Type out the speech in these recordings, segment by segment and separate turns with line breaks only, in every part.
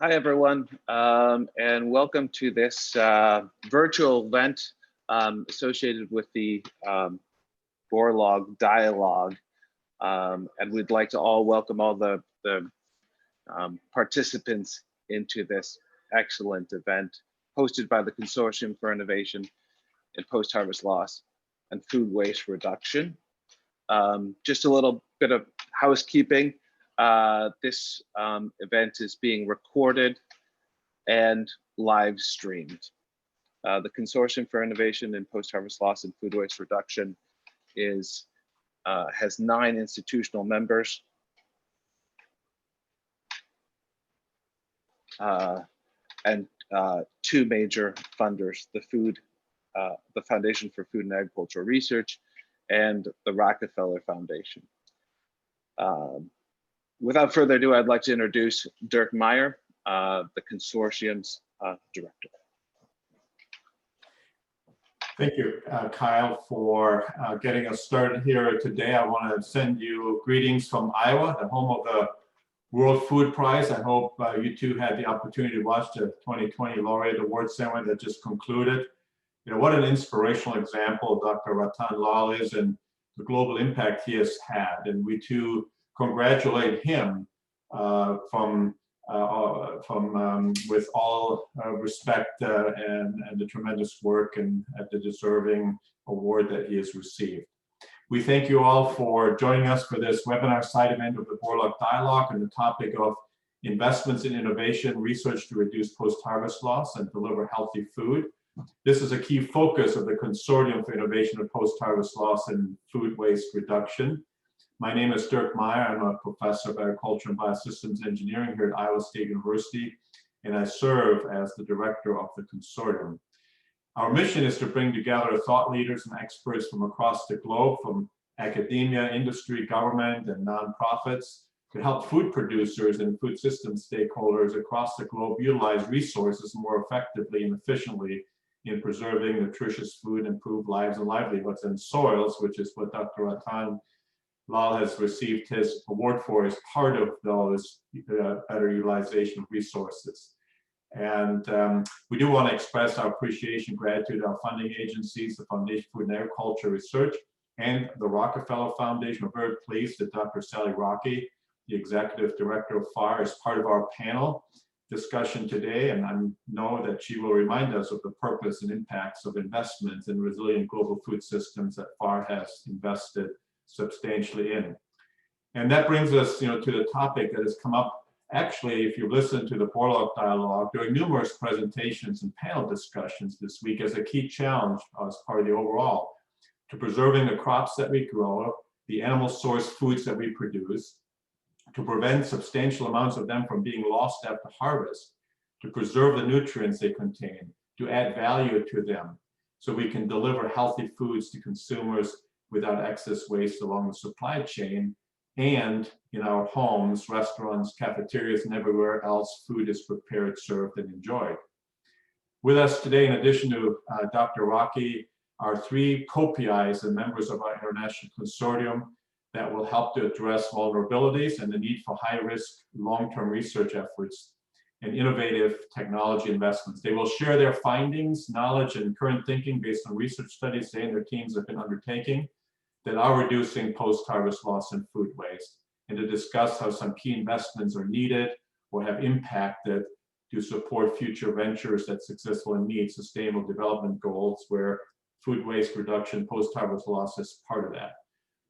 Hi, everyone, and welcome to this virtual event associated with the Borlaug Dialogue. And we'd like to all welcome all the participants into this excellent event hosted by the Consortium for Innovation in Post-Harvest Loss and Food Waste Reduction. Just a little bit of housekeeping. This event is being recorded and live streamed. The Consortium for Innovation in Post-Harvest Loss and Food Waste Reduction has 9 institutional members and 2 major funders, the Foundation for Food and Agricultural Research and the Rockefeller Foundation. Without further ado, I'd like to introduce Dirk Meyer, the Consortium's director.
Thank you, Kyle, for getting us started here today. I want to send you greetings from Iowa, the home of the World Food Prize. I hope you too had the opportunity to watch the 2020 Laureate Award Ceremony that just concluded. You know, what an inspirational example Dr. Ratan Lal is and the global impact he has had. And we too congratulate him with all respect and the tremendous work and the deserving award that he has received. We thank you all for joining us for this webinar side event of the Borlaug Dialogue on the topic of investments in innovation, research to reduce post-harvest loss and deliver healthy food. This is a key focus of the Consortium for Innovation in Post-Harvest Loss and Food Waste Reduction. My name is Dirk Meyer. I'm a professor of agriculture and biosystems engineering here at Iowa State University, and I serve as the director of the consortium. Our mission is to bring together thought leaders and experts from across the globe, from academia, industry, government, and nonprofits, to help food producers and food system stakeholders across the globe utilize resources more effectively and efficiently in preserving nutritious food, improve lives and livelihoods, and soils, which is what Dr. Ratan Lal has received his award for as part of those better utilization of resources. And we do want to express our appreciation, gratitude to our funding agencies, the Foundation for Food and Agriculture Research, and the Rockefeller Foundation. We're very pleased that Dr. Sally Rocky, the Executive Director of FAR, is part of our panel discussion today, and I know that she will remind us of the purpose and impacts of investments in resilient global food systems that FAR has invested substantially in. And that brings us, to the topic that has come up. Actually, if you listen to the Borlaug Dialogue, during numerous presentations and panel discussions this week as a key challenge as part of the overall to preserving the crops that we grow, the animal source foods that we produce, to prevent substantial amounts of them from being lost after harvest, to preserve the nutrients they contain, to add value to them, so we can deliver healthy foods to consumers without excess waste along the supply chain, and in our homes, restaurants, cafeterias, and everywhere else food is prepared, served, and enjoyed. With us today, in addition to Dr. Rocky, are 3 co-PIs and members of our international consortium that will help to address vulnerabilities and the need for high-risk, long-term research efforts and innovative technology investments. They will share their findings, knowledge, and current thinking based on research studies they and their teams have been undertaking that are reducing post-harvest loss and food waste, and to discuss how some key investments are needed or have impacted to support future ventures that successfully meet sustainable development goals where food waste reduction, post-harvest loss is part of that.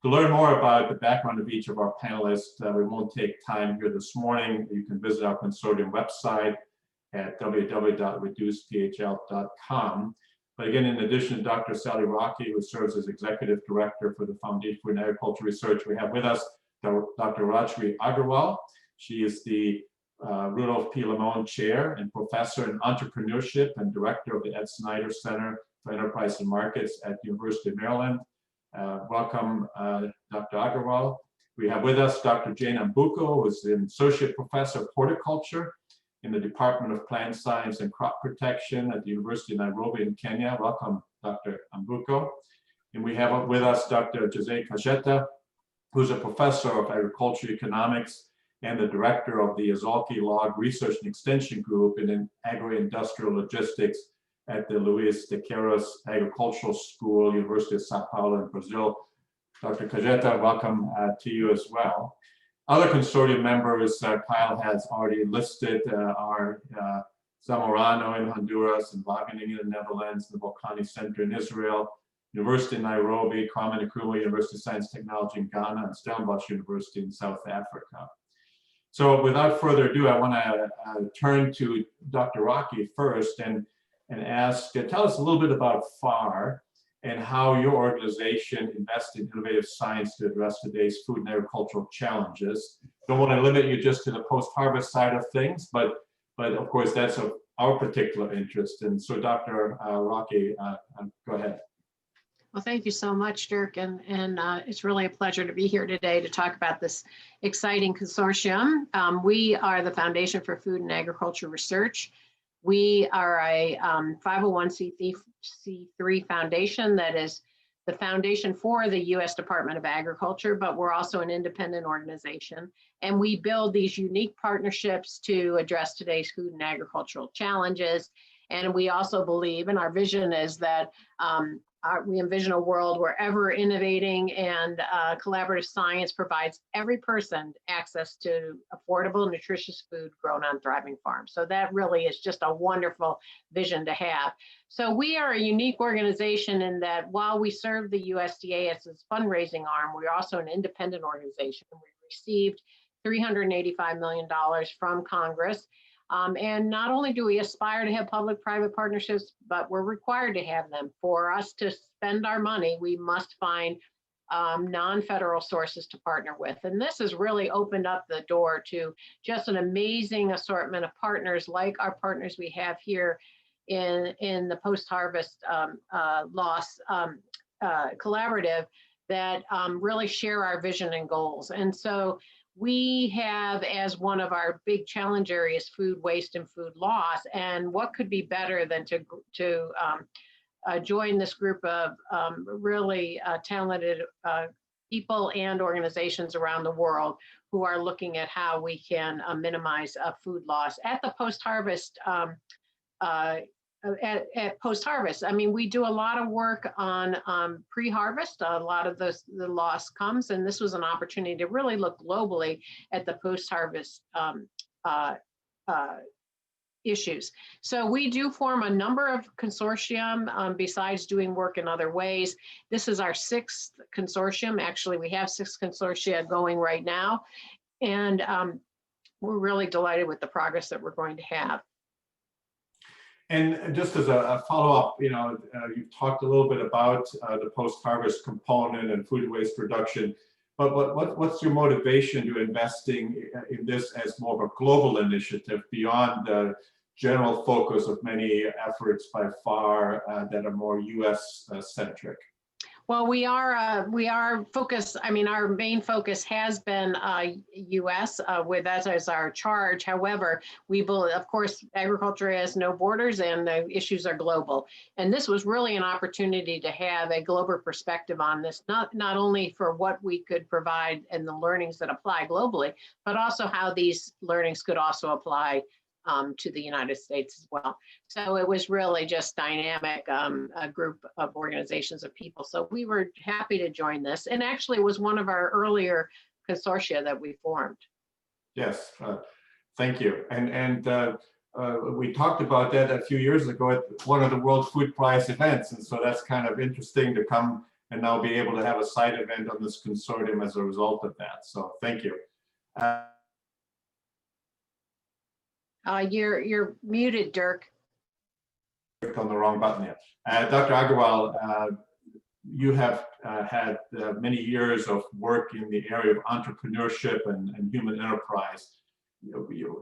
To learn more about the background of each of our panelists, we won't take time here this morning. You can visit our consortium website at www.reducephl.com. But again, in addition to Dr. Sally Rocky, who serves as Executive Director for the Foundation for Agricultural Research, we have with us Dr. Rajvi Agarwal. She is the Rudolph P. Lamone Chair and Professor in Entrepreneurship and Director of the Ed Snyder Center for Enterprise and Markets at the University of Maryland. Welcome, Dr. Agarwal. We have with us Dr. Jane Ambuko, who is an Associate Professor of Horticulture in the Department of Plant Science and Crop Protection at the University of Nairobi in Kenya. Welcome, Dr. Ambuko. And we have with us Dr. Jose Cajeta, who's a Professor of Agricultural Economics and the director of the Izalki Log Research and Extension Group in Agro-Industrial Logistics at the Luiz de Queiroz Agricultural School, University of Sao Paulo in Brazil. Dr. Cajeta, welcome to you as well. Other consortium members Kyle has already listed are Zamorano in Honduras, and Wageningen in the Netherlands, the Volcani Center in Israel, University in Nairobi, Kwame Nkrumah University of Science and Technology in Ghana, and Stellenbosch University in South Africa. So without further ado, I want to turn to Dr. Rocky first and ask, tell us a little bit about FAR and how your organization invests in innovative science to address today's food and agricultural challenges. Don't want to limit you just to the post-harvest side of things, but of course that's of our particular interest. And so Dr. Rocky, go ahead.
Well, thank you so much, Dirk, and it's really a pleasure to be here today to talk about this exciting consortium. We are the Foundation for Food and Agriculture Research. We are a 501c3 foundation that is the foundation for the U.S. Department of Agriculture, but we're also an independent organization. And we build these unique partnerships to address today's food and agricultural challenges. And we also believe, and our vision is that we envision a world where ever innovating and collaborative science provides every person access to affordable, nutritious food grown on thriving farms. So that really is just a wonderful vision to have. So we are a unique organization in that while we serve the USDA as its fundraising arm, we're also an independent organization. We received $385 million from Congress. And not only do we aspire to have public-private partnerships, but we're required to have them. For us to spend our money, we must find non-federal sources to partner with. And this has really opened up the door to just an amazing assortment of partners like our partners we have here in the post-harvest loss collaborative that really share our vision and goals. And so we have as one of our big challenge areas food waste and food loss, and what could be better than to join this group of really talented people and organizations around the world who are looking at how we can minimize food loss at the post-harvest. At post-harvest, I mean, we do a lot of work on pre-harvest. A lot of the loss comes, and this was an opportunity to really look globally at the post-harvest issues. So we do form a number of consortium besides doing work in other ways. This is our 6th consortium. Actually, we have 6 consortia going right now, and we're really delighted with the progress that we're going to have.
And just as a follow-up, you've talked a little bit about the post-harvest component and food waste reduction, but what's your motivation to investing in this as more of a global initiative beyond the general focus of many efforts by FAR that are more US centric?
Well, we are focused. I mean, our main focus has been U.S. With that as our charge. However, we believe, of course, agriculture has no borders, and the issues are global. And this was really an opportunity to have a global perspective on this, not only for what we could provide and the learnings that apply globally, but also how these learnings could also apply to the United States as well. So it was really just dynamic, a group of organizations of people. So we were happy to join this, and actually it was one of our earlier consortia that we formed.
Yes, thank you. And we talked about that a few years ago at one of the World Food Prize events, and so that's kind of interesting to come and now be able to have a side event on this consortium as a result of that. So thank you.
You're muted, Dirk.
On the wrong button here. Dr. Agarwal, you have had many years of work in the area of entrepreneurship and human enterprise. You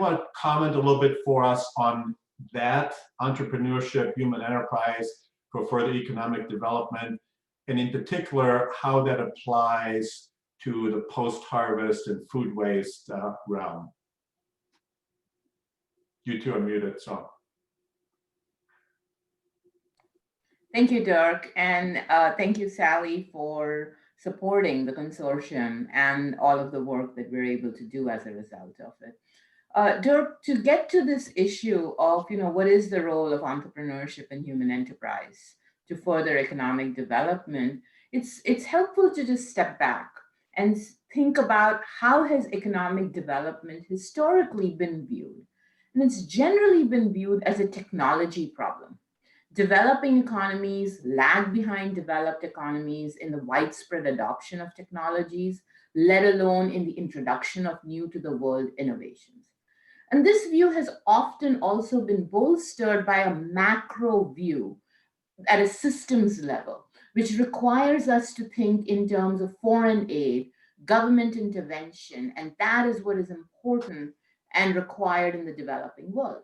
want to comment a little bit for us on that entrepreneurship, human enterprise for further economic development, and in particular, how that applies to the post-harvest and food waste realm? You two are muted, so.
Thank you, Dirk, and thank you, Sally, for supporting the consortium and all of the work that we're able to do as a result of it. Dirk, to get to this issue of, what is the role of entrepreneurship and human enterprise to further economic development, it's helpful to just step back and think about how has economic development historically been viewed. And it's generally been viewed as a technology problem. Developing economies lag behind developed economies in the widespread adoption of technologies, let alone in the introduction of new to the world innovations. And this view has often also been bolstered by a macro view at a systems level, which requires us to think in terms of foreign aid, government intervention, and that is what is important and required in the developing world.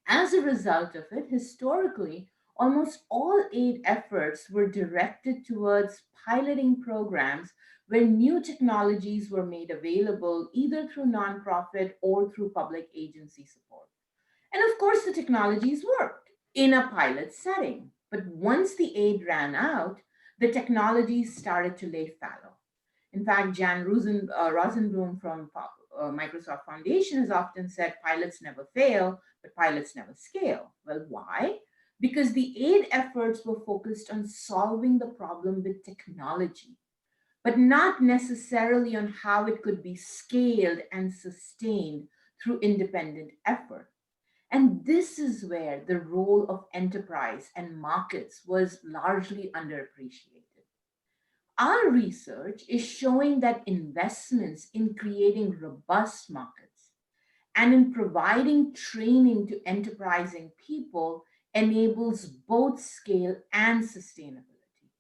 As a result of it, historically, almost all aid efforts were directed towards piloting programs where new technologies were made available either through nonprofit or through public agency support. And of course, the technologies worked in a pilot setting. But once the aid ran out, the technologies started to lay fallow. In fact, Jan Rosenblum from Microsoft Foundation has often said pilots never fail, but pilots never scale. Well, why? Because the aid efforts were focused on solving the problem with technology, but not necessarily on how it could be scaled and sustained through independent effort. And this is where the role of enterprise and markets was largely underappreciated. Our research is showing that investments in creating robust markets and in providing training to enterprising people enables both scale and sustainability.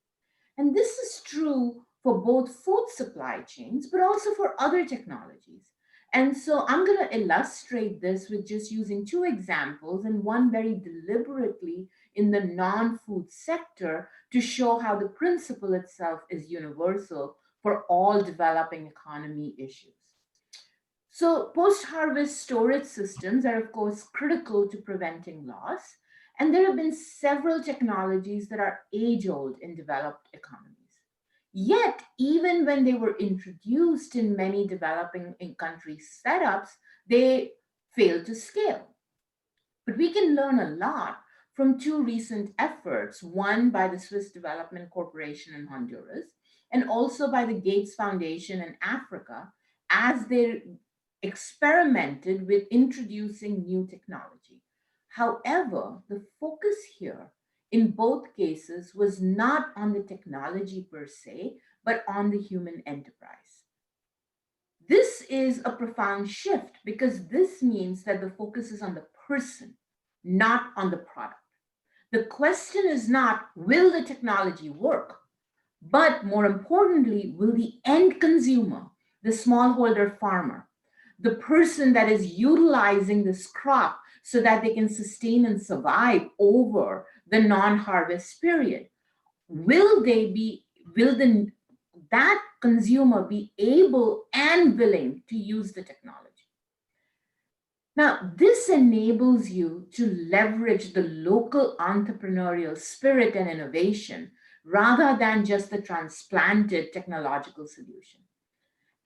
And this is true for both food supply chains, but also for other technologies. And so I'm going to illustrate this with just using two examples, and one very deliberately in the non-food sector to show how the principle itself is universal for all developing economy issues. So post-harvest storage systems are, of course, critical to preventing loss. And there have been several technologies that are age-old in developed economies. Yet, even when they were introduced in many developing country setups, they failed to scale. But we can learn a lot from two recent efforts, one by the Swiss Development Corporation in Honduras, and also by the Gates Foundation in Africa, as they experimented with introducing new technology. However, the focus here in both cases was not on the technology per se, but on the human enterprise. This is a profound shift because this means that the focus is on the person, not on the product. The question is not, will the technology work? But more importantly, will the end consumer, the smallholder farmer, the person that is utilizing this crop so that they can sustain and survive over the non-harvest period, will that consumer be able and willing to use the technology? Now, this enables you to leverage the local entrepreneurial spirit and innovation rather than just the transplanted technological solution.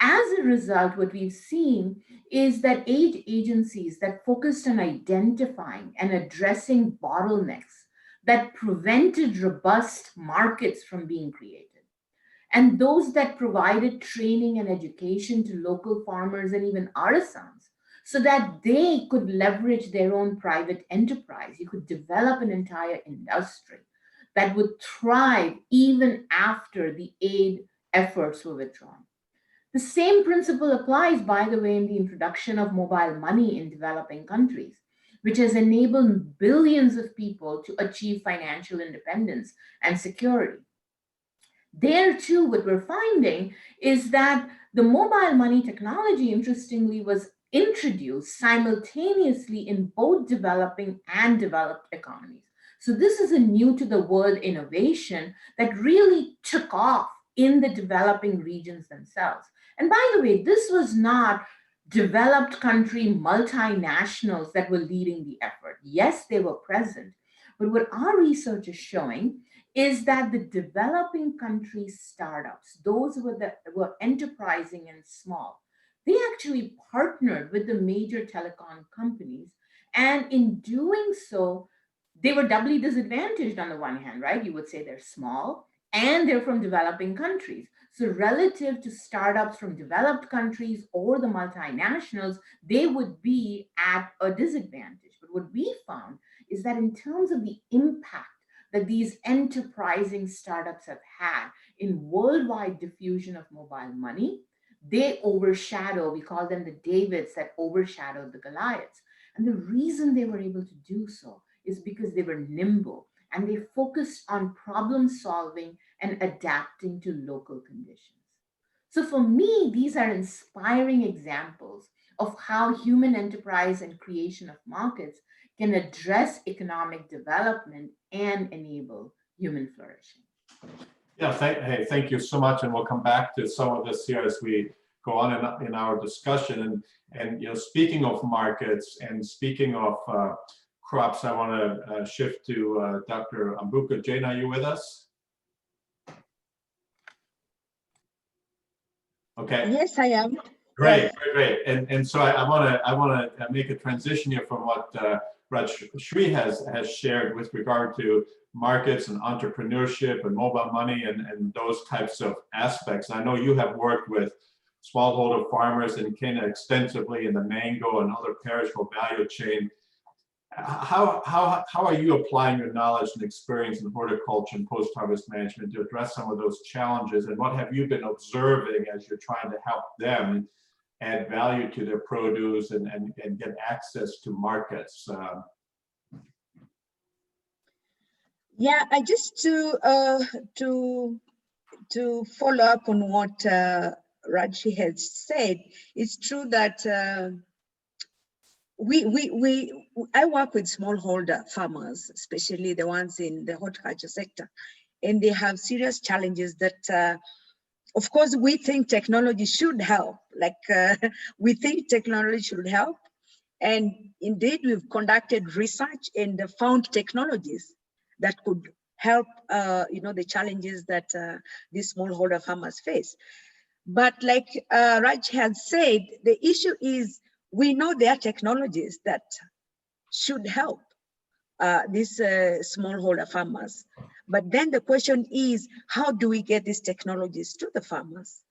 As a result, what we've seen is that aid agencies that focused on identifying and addressing bottlenecks that prevented robust markets from being created, and those that provided training and education to local farmers and even artisans so that they could leverage their own private enterprise. You could develop an entire industry that would thrive even after the aid efforts were withdrawn. The same principle applies, by the way, in the introduction of mobile money in developing countries, which has enabled billions of people to achieve financial independence and security. There too, what we're finding is that the mobile money technology, interestingly, was introduced simultaneously in both developing and developed economies. So this is a new to the world innovation that really took off in the developing regions themselves. And by the way, this was not developed country multinationals that were leading the effort. Yes, they were present, But what our research is showing is that the developing country startups, those were enterprising and small, they actually partnered with the major telecom companies. And in doing so, they were doubly disadvantaged on the one hand, right? You would say they're small and they're from developing countries. So relative to startups from developed countries or the multinationals, they would be at a disadvantage. But what we found is that in terms of the impact that these enterprising startups have had in worldwide diffusion of mobile money, they overshadow, we call them the Davids that overshadowed the Goliaths. And the reason they were able to do so is because they were nimble and they focused on problem solving and adapting to local conditions. So for me, these are inspiring examples of how human enterprise and creation of markets can address economic development and enable human flourishing.
Yeah, thank you so much, and we'll come back to some of this here as we go on in our discussion. And you know, speaking of markets and speaking of crops, I want to shift to Dr. Ambuka. Jane, are you with us? Okay.
Yes, I am.
Great,
Yes.
great. And so I want to make a transition here from what Rajshri has shared with regard to markets and entrepreneurship and mobile money and those types of aspects. I know you have worked with smallholder farmers in Kenya extensively in the mango and other perishable value chain. How are you applying your knowledge and experience in horticulture and post-harvest management to address some of those challenges? And what have you been observing as you're trying to help them add value to their produce and get access to markets?
Yeah, I just to follow up on what Rajshri has said. It's true that I work with smallholder farmers, especially the ones in the horticulture sector, and they have serious challenges that, of course, we think technology should help. We think technology should help, and indeed we've conducted research and found technologies that could help, the challenges that these smallholder farmers face. But like Raj has said, the issue is we know there are technologies that should help these smallholder farmers. But then the question is, how do we get these technologies to the farmers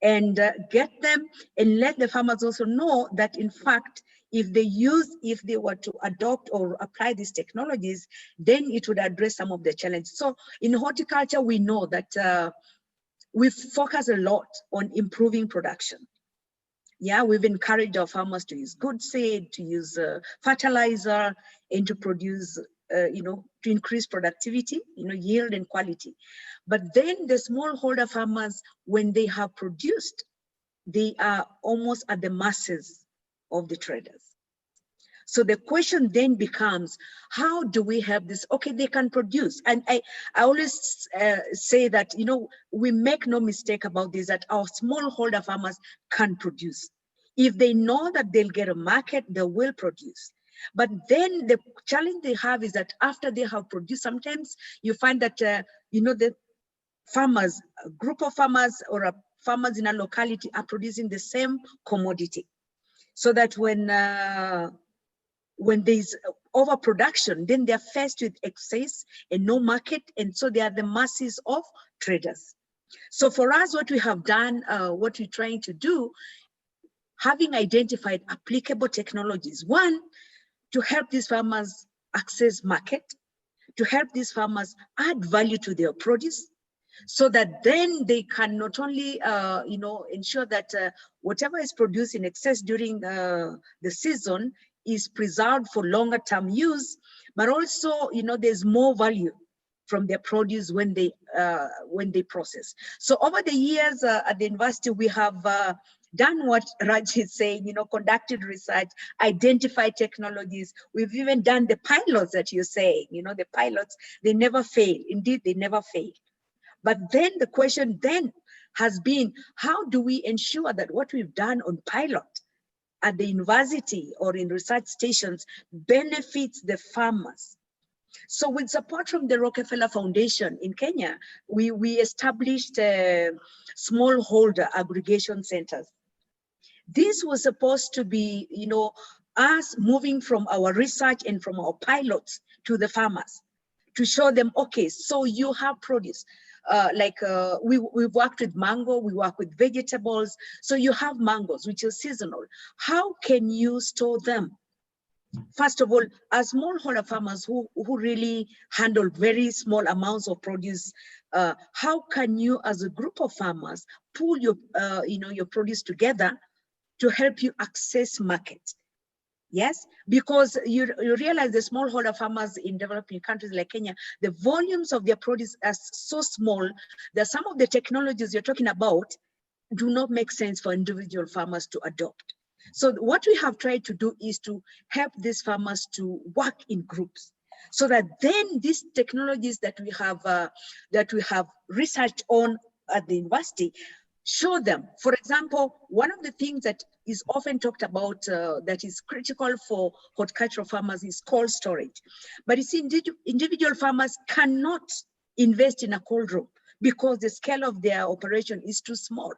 and get them and let the farmers also know that, in fact, if they were to adopt or apply these technologies, then it would address some of the challenges. So in horticulture, we know that we focus a lot on improving production. Yeah, we've encouraged our farmers to use good seed, to use fertilizer, and to produce, to increase productivity, yield and quality. But then the smallholder farmers, when they have produced, they are almost at the mercies of the traders. So the question then becomes, how do we have this? Okay, they can produce. And I always say that, we make no mistake about this, that our smallholder farmers can produce. If they know that they'll get a market, they will produce. But then the challenge they have is that after they have produced, sometimes you find that, the farmers, a group of farmers or farmers in a locality are producing the same commodity. So that when there's overproduction, then they're faced with excess and no market, and so they are the masses of traders. So for us, what we have done, what we're trying to do, having identified applicable technologies, one, to help these farmers access market, to help these farmers add value to their produce, so that then they can not only, ensure that whatever is produced in excess during the season is preserved for longer term use, but also, there's more value from their produce when they process. So over the years at the university, we have done what Raj is saying, conducted research, identified technologies. We've even done the pilots that you're saying, the pilots, they never fail. Indeed, they never fail. But then the question then has been, how do we ensure that what we've done on pilot at the university or in research stations benefits the farmers? So with support from the Rockefeller Foundation in Kenya, we established smallholder aggregation centers. This was supposed to be, us moving from our research and from our pilots to the farmers to show them, okay, so you have produce. We've worked with mango, we work with vegetables. So you have mangoes, which is seasonal. How can you store them? First of all, as smallholder farmers who really handle very small amounts of produce, how can you, as a group of farmers, pull your, your produce together to help you access market? Yes, because you realize the smallholder farmers in developing countries like Kenya, the volumes of their produce are so small that some of the technologies you're talking about do not make sense for individual farmers to adopt. So what we have tried to do is to help these farmers to work in groups, so that then these technologies that we have researched on at the university, show them. For example, one of the things that is often talked about that is critical for horticultural farmers is cold storage. But you see, individual farmers cannot invest in a cold room because the scale of their operation is too small.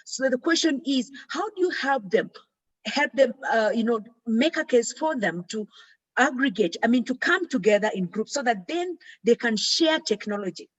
So the question is, how do you help them make a case for them to aggregate, to come together in groups so that then they can share technology?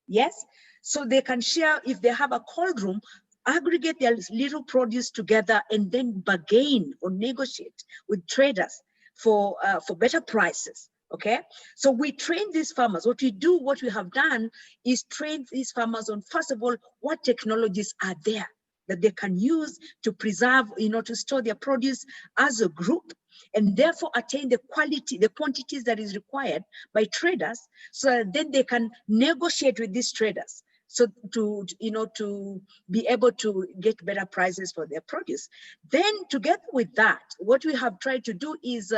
Yes, so they can share, if they have a cold room, aggregate their little produce together and then bargain or negotiate with traders for better prices. Okay, so we train these farmers. What we have done is train these farmers on, first of all, what technologies are there that they can use to preserve, to store their produce as a group, and therefore attain the quality, the quantities that is required by traders, so that then they can negotiate with these traders, so to be able to get better prices for their produce. Then together with that, what we have tried to do is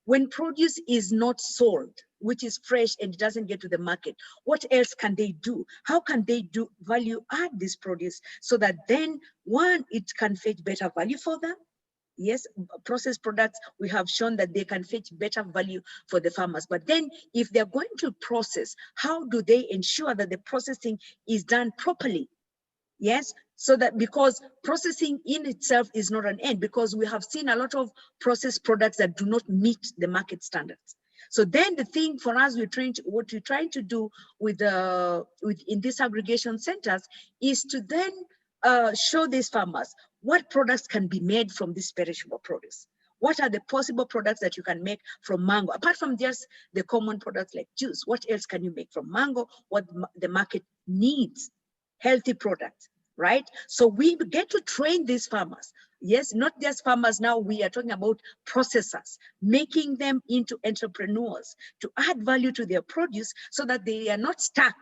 when produce is not sold, which is fresh and it doesn't get to the market, what else can they do? How can they do value add this produce so that then, one, it can fetch better value for them? Yes, processed products, we have shown that they can fetch better value for the farmers. But then if they're going to process, how do they ensure that the processing is done properly? Yes, so that, because processing in itself is not an end, because we have seen a lot of processed products that do not meet the market standards. So then the thing for us, what we're trying to do in these aggregation centers is to then show these farmers what products can be made from this perishable produce. What are the possible products that you can make from mango? Apart from just the common products like juice, what else can you make from mango? What the market needs? Healthy products, right? So we get to train these farmers. Yes, not just farmers now, we are talking about processors, making them into entrepreneurs to add value to their produce so that they are not stuck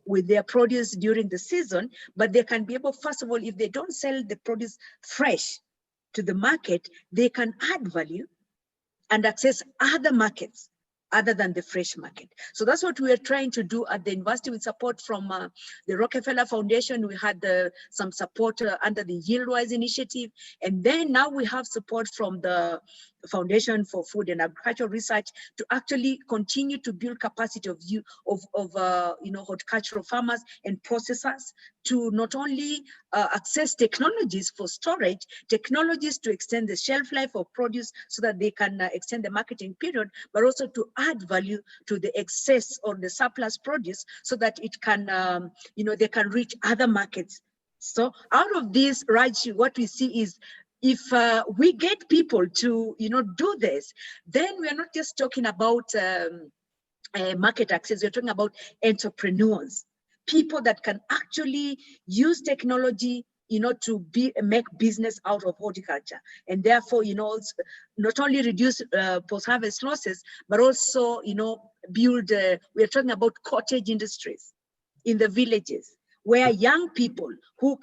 with their produce during the season, but they can be able, first of all, if they don't sell the produce fresh to the market, they can add value and access other markets other than the fresh market. So that's what we are trying to do at the university with support from the Rockefeller Foundation. We had some support under the Yieldwise initiative. And then now we have support from the Foundation for Food and Agricultural Research to actually continue to build capacity of horticultural farmers and processors to not only access technologies for storage, technologies to extend the shelf life of produce so that they can extend the marketing period, but also to add value to the excess or the surplus produce so that it can, they can reach other markets. So out of this, right, what we see is, if we get people to do this, then we are not just talking about market access, we're talking about entrepreneurs, people that can actually use technology to make business out of horticulture, and therefore not only reduce post-harvest losses, but also build we're talking about cottage industries in the villages, where young people who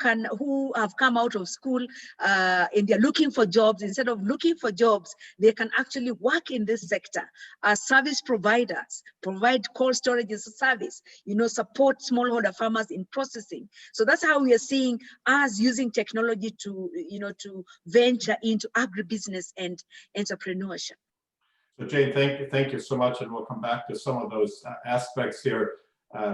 have come out of school and they're looking for jobs, instead of looking for jobs, they can actually work in this sector as service providers, provide cold storage as a service, support smallholder farmers in processing. So that's how we are seeing us using technology to, to venture into agribusiness and entrepreneurship.
So Jane, thank you so much, and we'll come back to some of those aspects here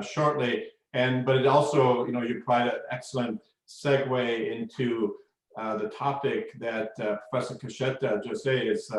shortly. But it also, you provide an excellent segue into the topic that Professor Cacheta Jose is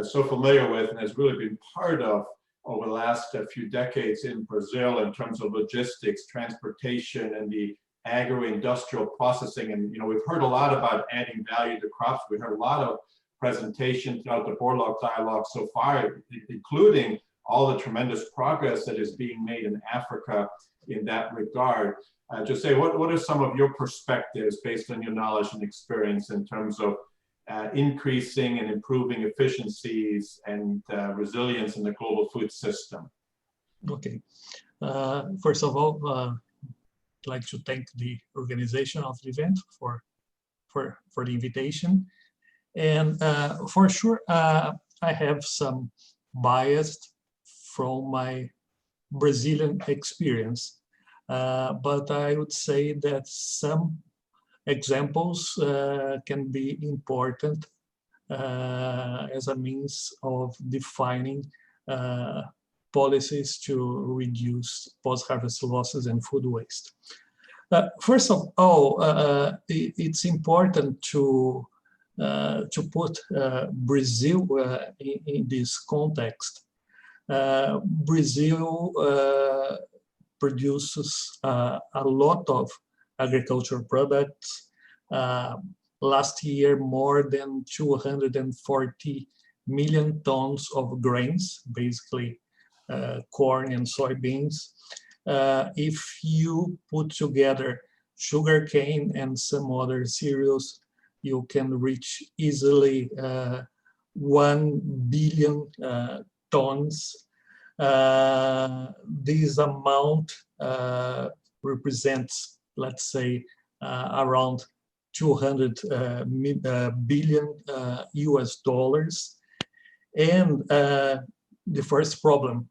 so familiar with and has really been part of over the last few decades in Brazil in terms of logistics, transportation, and the agro-industrial processing. And we've heard a lot about adding value to crops. We heard a lot of presentation throughout the Borlaug Dialogue so far, including all the tremendous progress that is being made in Africa in that regard. Jose, what are some of your perspectives based on your knowledge and experience in terms of increasing and improving efficiencies and resilience in the global food system?
Okay. First of all, I'd like to thank the organization of the event for the invitation. And for sure, I have some bias from my Brazilian experience, but I would say that some examples can be important as a means of defining policies to reduce post-harvest losses and food waste. First of all, it's important to put Brazil in this context. Brazil produces a lot of agricultural products. Last year, more than 240 million tons of grains, basically corn and soybeans. If you put together sugarcane and some other cereals, you can reach easily 1 billion tons. This amount represents, let's say, around 200 billion US dollars. And the first problem,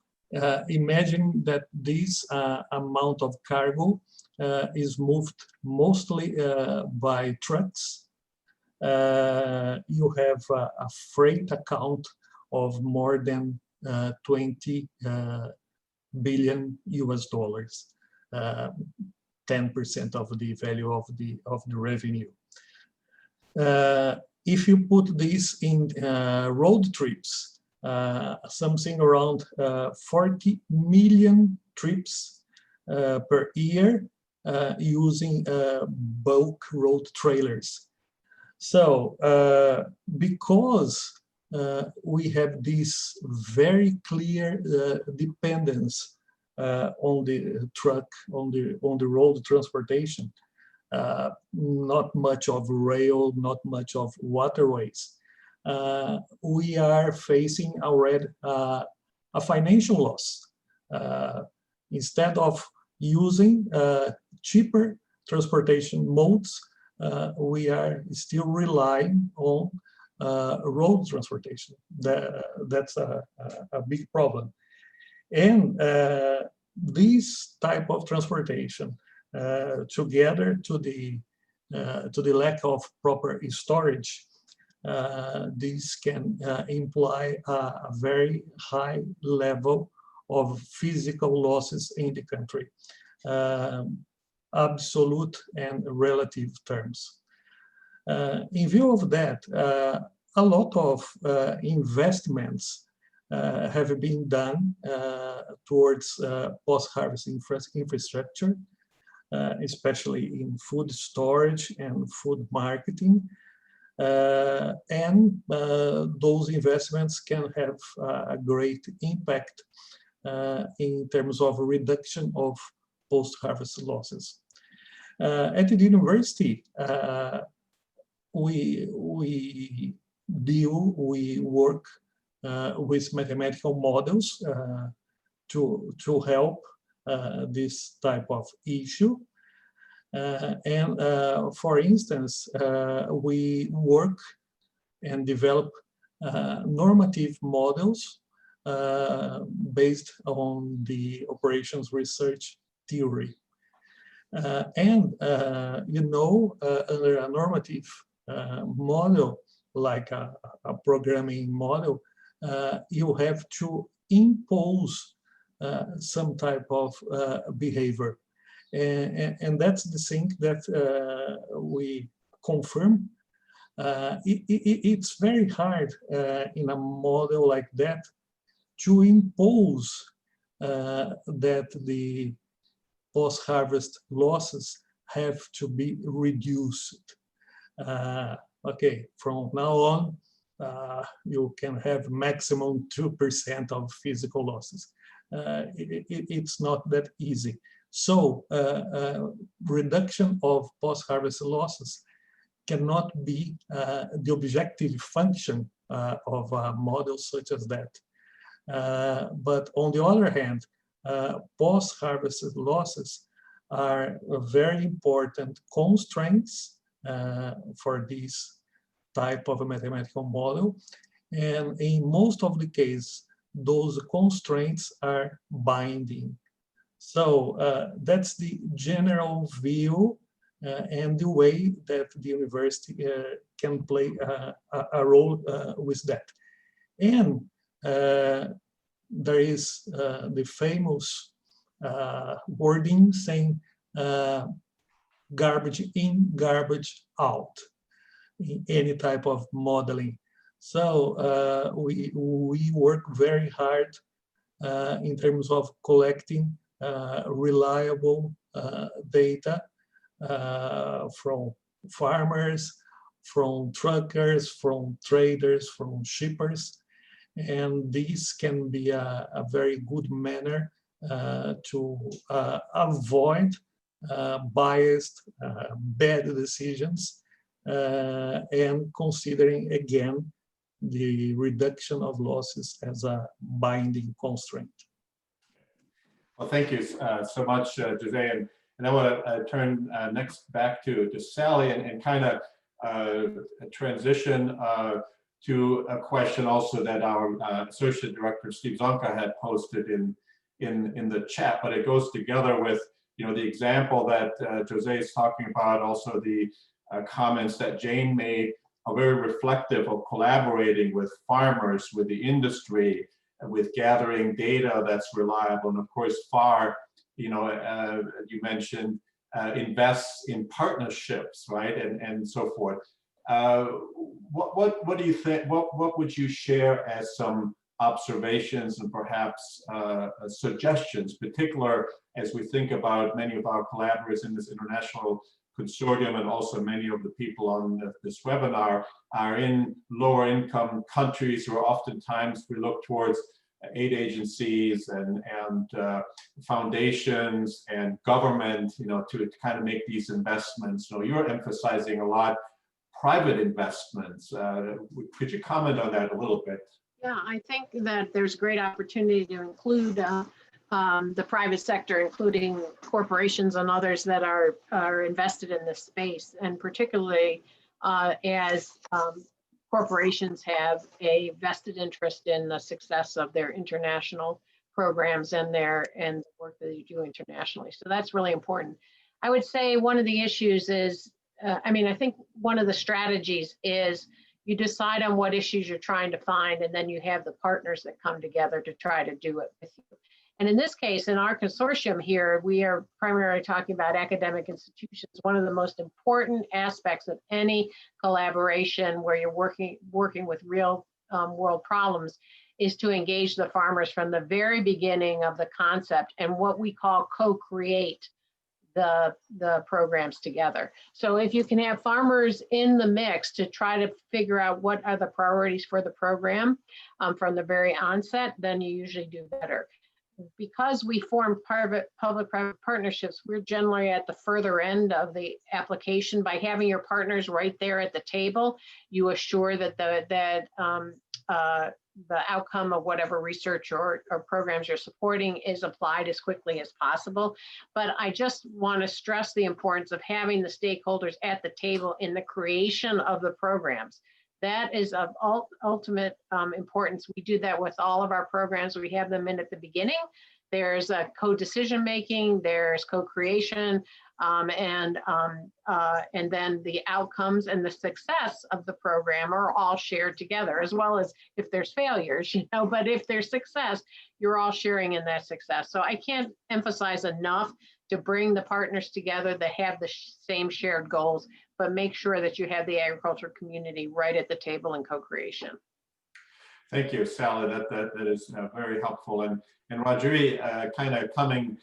imagine that this amount of cargo is moved mostly by trucks. You have a freight account of more than 20 billion US dollars, 10% of the value of the revenue. If you put this in road trips, something around 40 million trips per year using bulk road trailers. So because we have this very clear dependence on the truck, on the road transportation, not much of rail, not much of waterways, we are facing already a financial loss. Instead of using cheaper transportation modes, we are still relying on road transportation. That's a big problem. And this type of transportation, together to the lack of proper storage, this can imply a very high level of physical losses in the country, absolute and relative terms. In view of that, a lot of investments have been done towards post-harvest infrastructure, especially in food storage and food marketing. And those investments can have a great impact in terms of reduction of post-harvest losses. At the university, we work with mathematical models to help this type of issue. And for instance, we work and develop normative models based on the operations research theory. And under a normative model, like a programming model, you have to impose some type of behavior. And that's the thing that we confirm. It's very hard in a model like that to impose that the post-harvest losses have to be reduced. Okay, from now on, you can have maximum 2% of physical losses. It's not that easy. So reduction of post-harvest losses cannot be the objective function of a model such as that. But on the other hand, post-harvest losses are very important constraints for this type of a mathematical model. And in most of the cases, those constraints are binding. So that's the general view and the way that the university can play a role with that. And there is the famous wording saying garbage in, garbage out in any type of modeling. So we work very hard in terms of collecting reliable data from farmers, from truckers, from traders, from shippers. And this can be a very good manner to avoid biased, bad decisions, and considering again the reduction of losses as a binding constraint.
Well, thank you so much, Jose. And I want to turn next back to Sally and kind of transition to a question also that our Associate Director Steve Zonka had posted in the chat, but it goes together with the example that Jose is talking about, also the comments that Jane made are very reflective of collaborating with farmers, with the industry, with gathering data that's reliable, and of course FAR, you mentioned, invests in partnerships, right, and so forth. What do you think? What would you share as some observations and perhaps suggestions, particular as we think about many of our collaborators in this international consortium, and also many of the people on this webinar are in lower income countries, where oftentimes we look towards aid agencies and foundations and government, to kind of make these investments. So you're emphasizing a lot private investments. Could you comment on that a little bit?
Yeah, I think that there's great opportunity to include the private sector, including corporations and others that are invested in this space, and particularly as corporations have a vested interest in the success of their international programs and the work that they do internationally. So that's really important. I would say one of the issues is, I think one of the strategies is you decide on what issues you're trying to find, and then you have the partners that come together to try to do it with you. And in this case, in our consortium here, we are primarily talking about academic institutions. One of the most important aspects of any collaboration where you're working with real world problems is to engage the farmers from the very beginning of the concept and what we call co-create the programs together. So if you can have farmers in the mix to try to figure out what are the priorities for the program from the very onset, then you usually do better. Because we form public-private partnerships, we're generally at the further end of the application. By having your partners right there at the table, you assure that the outcome of whatever research or programs you're supporting is applied as quickly as possible. But I just want to stress the importance of having the stakeholders at the table in the creation of the programs. That is of ultimate importance. We do that with all of our programs. We have them in at the beginning there's a co-decision making, there's co-creation, and then the outcomes and the success of the program are all shared together, as well as if there's failures, but if there's success, you're all sharing in that success. So I can't emphasize enough to bring the partners together that have the same shared goals, but make sure that you have the agriculture community right at the table in co-creation.
Thank you, Sally. That is very helpful. And Rajiri, kind of coming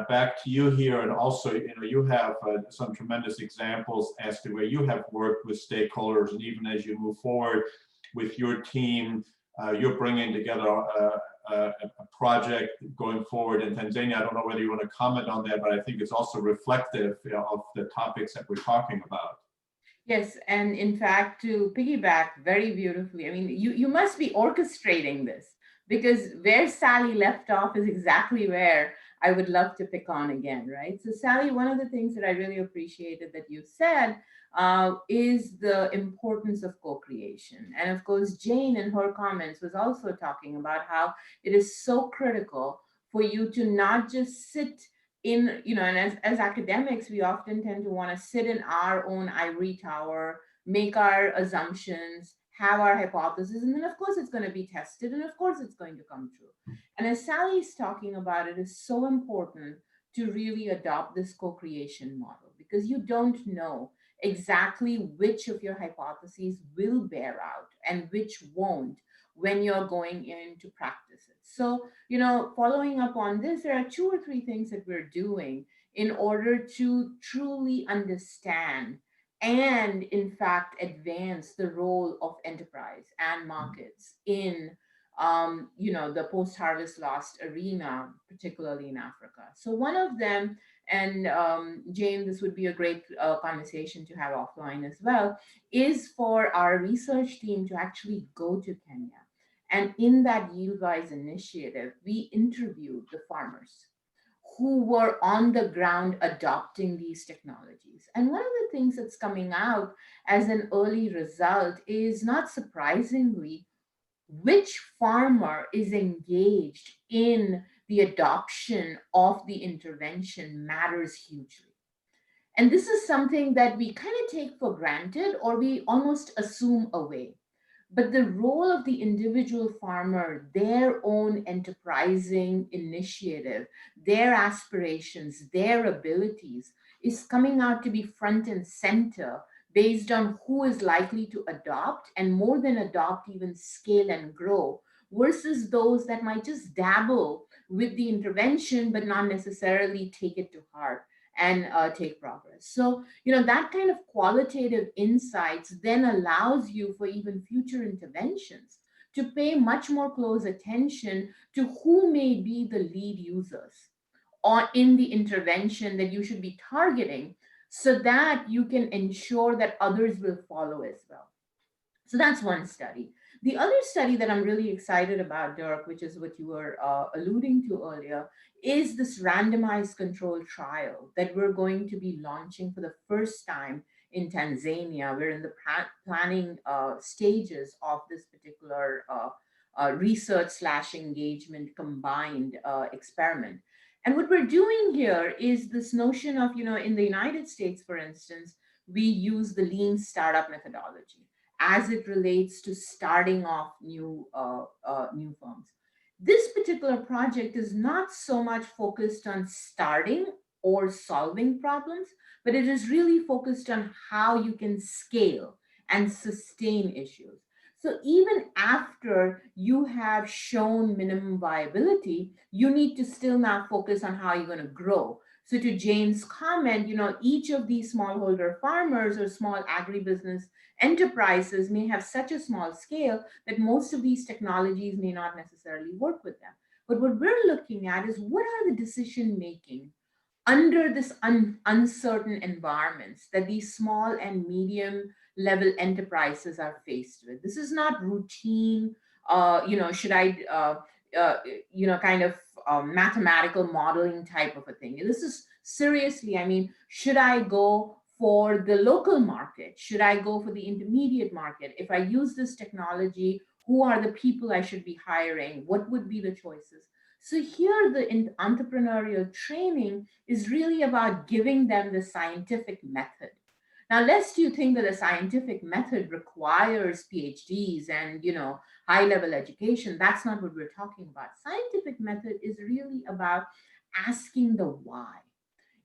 back to you here, and also, you have some tremendous examples as to where you have worked with stakeholders, and even as you move forward with your team, you're bringing together a project going forward in Tanzania. I don't know whether you want to comment on that, but I think it's also reflective of the topics that we're talking about.
Yes, and in fact, to piggyback very beautifully, I mean, you must be orchestrating this, because where Sally left off is exactly where I would love to pick on again, right? So Sally, one of the things that I really appreciated that you said is the importance of co-creation. And of course, Jane in her comments was also talking about how it is so critical for you to not just sit in, and as academics, we often tend to want to sit in our own ivory tower, make our assumptions, have our hypothesis, and then of course it's going to be tested, and of course it's going to come true. And as Sally's talking about, it is so important to really adopt this co-creation model, because you don't know exactly which of your hypotheses will bear out and which won't when you're going into practice it. So, following up on this, there are 2 or 3 things that we're doing in order to truly understand and in fact advance the role of enterprise and markets in the post-harvest loss arena, particularly in Africa. So one of them, and Jane, this would be a great conversation to have offline as well, is for our research team to actually go to Kenya. And in that YieldWise initiative, we interviewed the farmers who were on the ground adopting these technologies. And one of the things that's coming out as an early result is, not surprisingly, which farmer is engaged in the adoption of the intervention matters hugely. And this is something that we kind of take for granted, or we almost assume away. But the role of the individual farmer, their own enterprising initiative, their aspirations, their abilities, is coming out to be front and center based on who is likely to adopt, and more than adopt, even scale and grow, versus those that might just dabble with the intervention but not necessarily take it to heart and take progress. So, that kind of qualitative insights then allows you for even future interventions to pay much more close attention to who may be the lead users or in the intervention that you should be targeting, so that you can ensure that others will follow as well. So that's one study. The other study that I'm really excited about, Dirk, which is what you were alluding to earlier, is this randomized controlled trial that we're going to be launching for the first time in Tanzania. We're in the planning stages of this particular research/engagement combined experiment. And what we're doing here is this notion of, in the United States, for instance, we use the lean startup methodology as it relates to starting off new firms. This particular project is not so much focused on starting or solving problems, but it is really focused on how you can scale and sustain issues. So even after you have shown minimum viability, you need to still now focus on how you're going to grow. So to Jane's comment, each of these smallholder farmers or small agribusiness enterprises may have such a small scale that most of these technologies may not necessarily work with them. But what we're looking at is, what are the decision making under this uncertain environments that these small and medium level enterprises are faced with. This is not routine, should I, kind of mathematical modeling type of a thing. This is seriously, I mean, should I go for the local market? Should I go for the intermediate market? If I use this technology, who are the people I should be hiring? What would be the choices? So here the entrepreneurial training is really about giving them the scientific method. Now, lest you think that a scientific method requires PhDs and, high-level education, that's not what we're talking about. Scientific method is really about asking the why.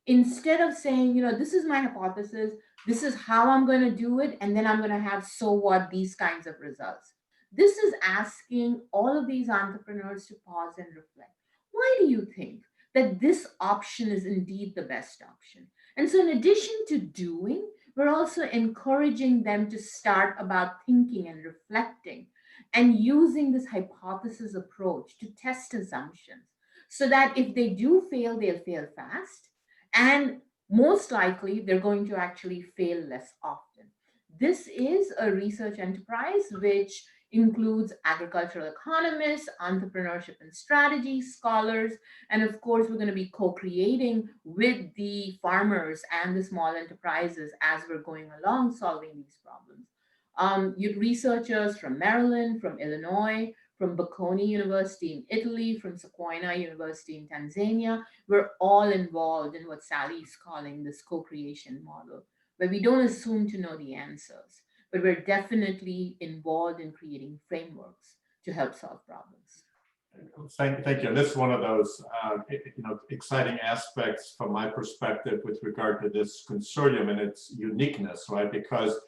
Instead of saying, this is my hypothesis, this is how I'm going to do it, and then I'm going to have so what, these kinds of results. This is asking all of these entrepreneurs to pause and reflect. Why do you think that this option is indeed the best option? And so in addition to doing, we're also encouraging them to start about thinking and reflecting and using this hypothesis approach to test assumptions so that if they do fail, they'll fail fast. And most likely, they're going to actually fail less often. This is a research enterprise which includes agricultural economists, entrepreneurship and strategy scholars, and of course, we're going to be co-creating with the farmers and the small enterprises as we're going along solving these problems. Researchers from Maryland, from Illinois, from Bocconi University in Italy, from Sokoina University in Tanzania, we're all involved in what Sally is calling this co-creation model, where we don't assume to know the answers, but we're definitely involved in creating frameworks to help solve problems.
Thank you. And this is one of those exciting aspects from my perspective with regard to this consortium and its uniqueness, right? Because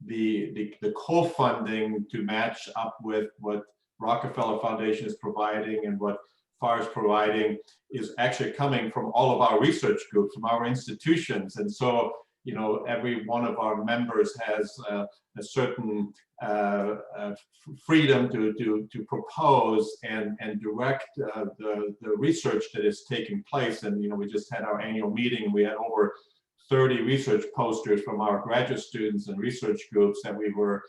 the co-funding to match up with what Rockefeller Foundation is providing and what FAR is providing is actually coming from all of our research groups, from our institutions. And so, every one of our members has a certain freedom to propose and direct the research that is taking place. And, we just had our annual meeting. We had over 30 research posters from our graduate students and research groups that we were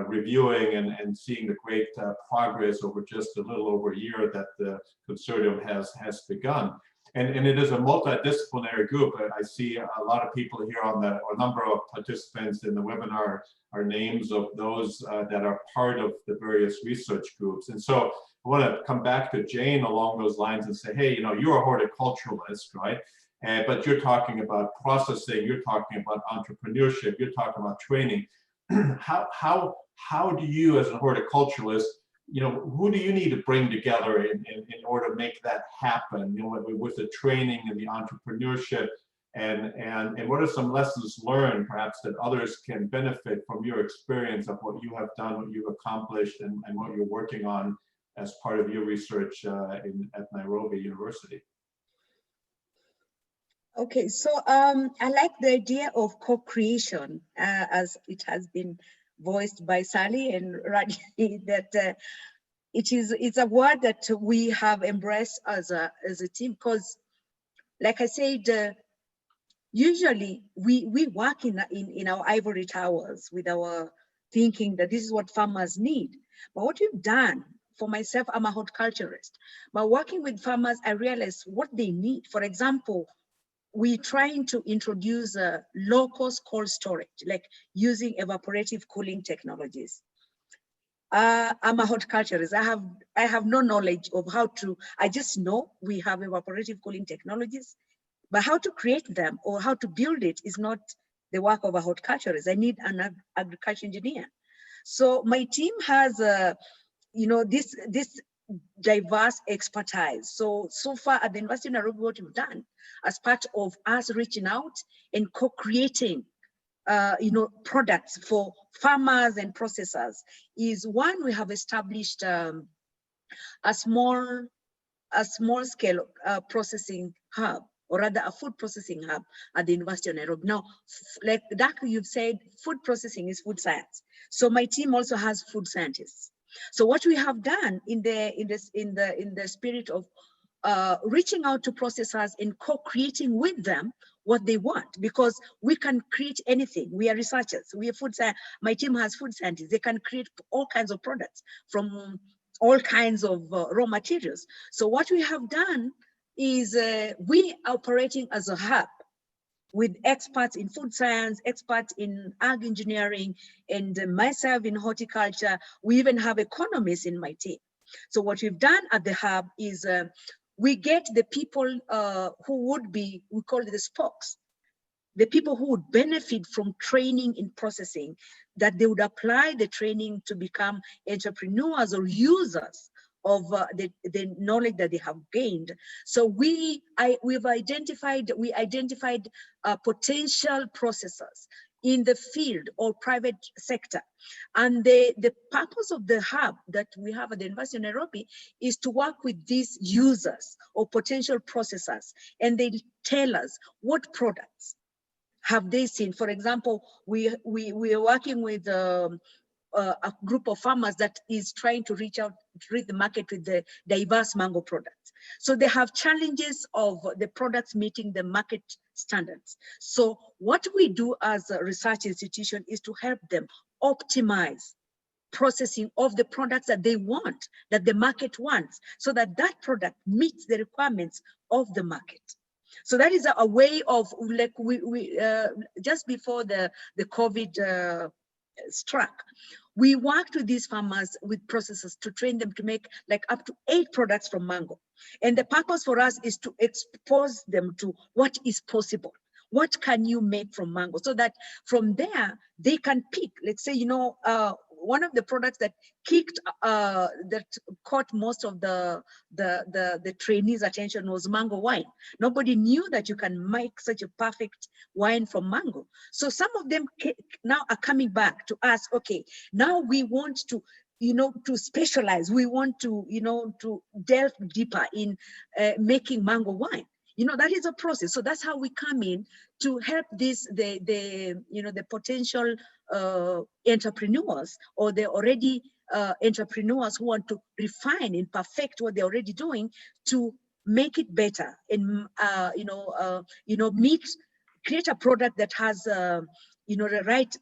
reviewing and seeing the great progress over just a little over a year that the consortium has begun. And it is a multidisciplinary group. I see a lot of people here on a number of participants in the webinar are names of those that are part of the various research groups. And so I want to come back to Jane along those lines and say, hey, you're a horticulturalist, right? But you're talking about processing, you're talking about entrepreneurship, you're talking about training. How do you, as a horticulturalist, who do you need to bring together in order to make that happen? With the training and the entrepreneurship, and what are some lessons learned, perhaps, that others can benefit from your experience of what you have done, what you've accomplished, and what you're working on as part of your research at Nairobi University?
Okay, so I like the idea of co-creation as it has been voiced by Sally and Raji, that it's a word that we have embraced as a team, because like I said, usually we work in our ivory towers with our thinking that this is what farmers need. But what we've done, for myself, I'm a horticulturist, but working with farmers, I realized what they need. For example, we're trying to introduce low-cost cold storage, like using evaporative cooling technologies. I'm a horticulturist. I have no knowledge of how to. I just know we have evaporative cooling technologies, but how to create them or how to build it is not the work of a horticulturist. I need an agriculture engineer. So my team has, this diverse expertise. So far at the University of Nairobi, what we've done as part of us reaching out and co-creating products for farmers and processors is, one, we have established a small scale processing hub, or rather a food processing hub at the University of Nairobi. Now, like Dirk, you've said, food processing is food science. So my team also has food scientists. So what we have done in the spirit of reaching out to processors and co-creating with them what they want, because we can create anything. We are researchers. We are food science. My team has food scientists. They can create all kinds of products from all kinds of raw materials. So what we have done is we are operating as a hub with experts in food science, experts in ag engineering, and myself in horticulture. We even have economists in my team. So what we've done at the hub is we get the people who would be, we call it the spokes, the people who would benefit from training in processing, that they would apply the training to become entrepreneurs or users of the knowledge that they have gained. So we identified potential processors in the field or private sector. And the purpose of the hub that we have at the University of Nairobi is to work with these users or potential processors, and they tell us what products have they seen. For example, we are working with a group of farmers that is trying to reach the market with the diverse mango products. So they have challenges of the products meeting the market standards. So what we do as a research institution is to help them optimize processing of the products that they want, that the market wants, so that that product meets the requirements of the market. So that is a way of, like, we just before the COVID struck, we worked with these farmers with processors to train them to make like up to 8 products from mango. And the purpose for us is to expose them to what is possible. What can you make from mango? So that from there, they can pick, let's say, one of the products that that caught most of the trainees' attention was mango wine. Nobody knew that you can make such a perfect wine from mango. So some of them now are coming back to us, okay, now we want to, to specialize. We want to, to delve deeper in making mango wine. That is a process. So that's how we come in to help the potential entrepreneurs, or the already entrepreneurs who want to refine and perfect what they're already doing to make it better and create a product that has the right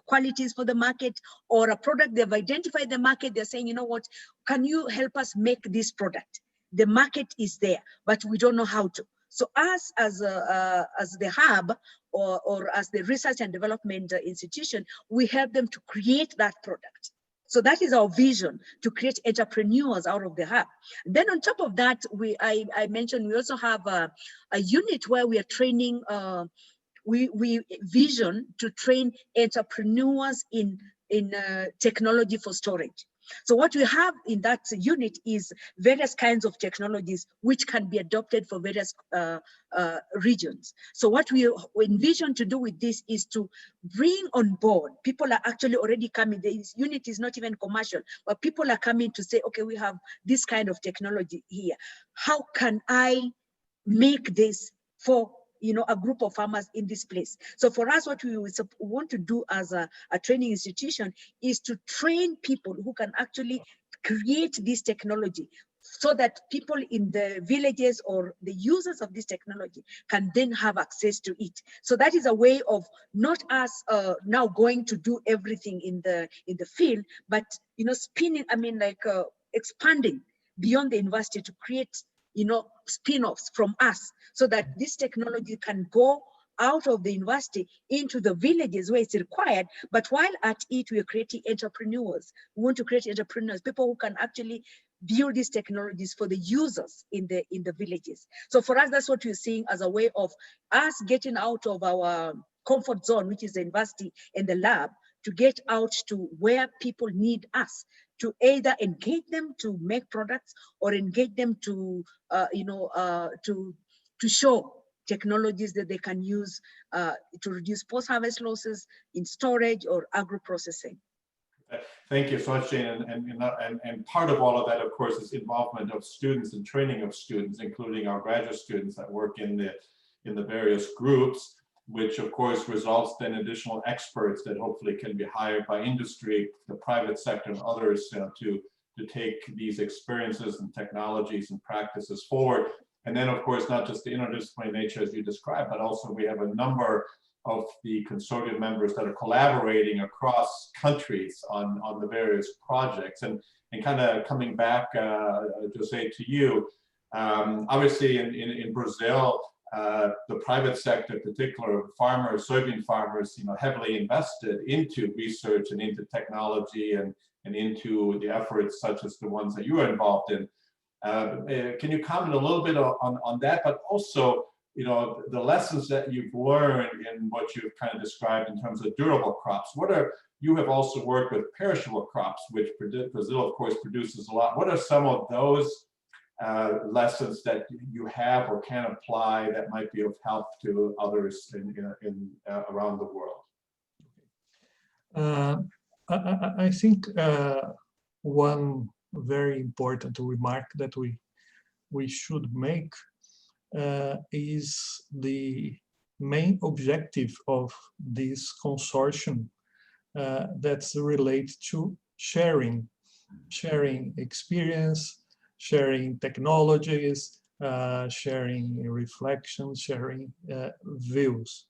qualities for the market, or a product they've identified the market. They're saying, what, can you help us make this product? The market is there, but we don't know how to. So us as the hub or as the research and development institution, we help them to create that product. So that is our vision, to create entrepreneurs out of the hub. Then on top of that, I mentioned we also have a unit where we are training, we vision to train entrepreneurs in technology for storage. So what we have in that unit is various kinds of technologies which can be adopted for various regions. So what we envision to do with this is to bring on board, people are actually already coming, this unit is not even commercial, but people are coming to say, okay, we have this kind of technology here. How can I make this for a group of farmers in this place? So for us, what we want to do as a training institution is to train people who can actually create this technology, so that people in the villages or the users of this technology can then have access to it. So that is a way of not us now going to do everything in the field, but expanding beyond the university to create spin-offs from us, so that this technology can go out of the university into the villages where it's required. But while at it, we are creating entrepreneurs. We want to create entrepreneurs, people who can actually build these technologies for the users in the villages. So for us, that's what we're seeing as a way of us getting out of our comfort zone, which is the university and the lab, to get out to where people need us, to either engage them to make products or engage them to show technologies that they can use to reduce post-harvest losses in storage or agro-processing.
Thank you so much, Jane. And part of all of that, of course, is involvement of students and training of students, including our graduate students that work in the various groups, which of course results in additional experts that hopefully can be hired by industry, the private sector, and others to take these experiences and technologies and practices forward. And then, of course, not just the interdisciplinary nature as you described, but also we have a number of the consortium members that are collaborating across countries on the various projects. And kind of coming back, Jose, to you, obviously in Brazil, the private sector, in particular farmers, soybean farmers, heavily invested into research and into technology and and into the efforts such as the ones that you are involved in. Can you comment a little bit on that, but also, you know, the lessons that you've learned in what you've kind of described in terms of durable crops? You have also worked with perishable crops, which Brazil, of course, produces a lot. What are some of those lessons that you have or can apply that might be of help to others around the world?
I think one very important remark that we should make is the main objective of this consortium that's related to sharing experience, sharing technologies, sharing reflections, sharing views.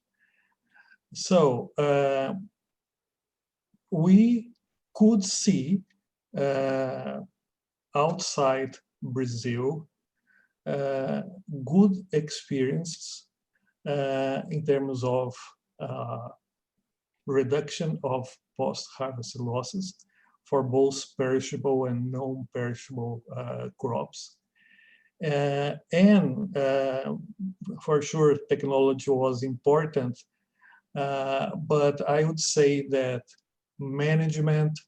So we could see outside Brazil good experiences in terms of reduction of post-harvest losses for both perishable and non-perishable crops. And for sure, technology was important, but I would say that management,